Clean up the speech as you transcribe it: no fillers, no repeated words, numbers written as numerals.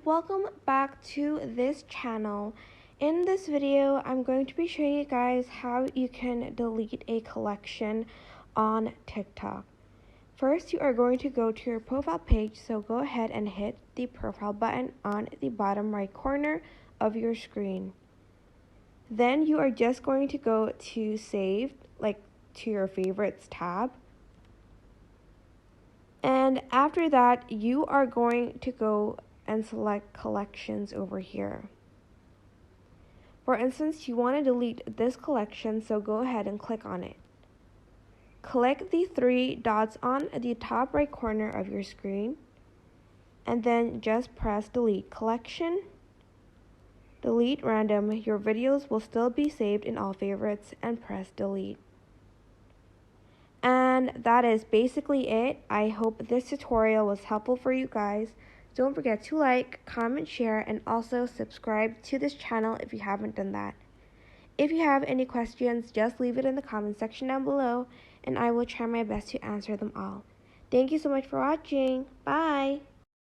welcome back to this channel. In this video, I'm going to be showing you guys how you can delete a collection on TikTok. First, you are going to go to your profile page, so go ahead and hit the profile button on the bottom right corner of your screen. Then you are just going to go to Saved, like to your favorites tab. And after that, you are going to go and select collections over here. For instance, you want to delete this collection, so go ahead and click on it. Click the three dots on the top right corner of your screen, and then just press delete collection. Delete random. Your videos will still be saved in all favorites, and press delete. And that is basically it. I hope this tutorial was helpful for you guys. Don't forget to like, comment, share, and also subscribe to this channel if you haven't done that. If you have any questions, just leave it in the comment section down below, and I will try my best to answer them all. Thank you so much for watching. Bye!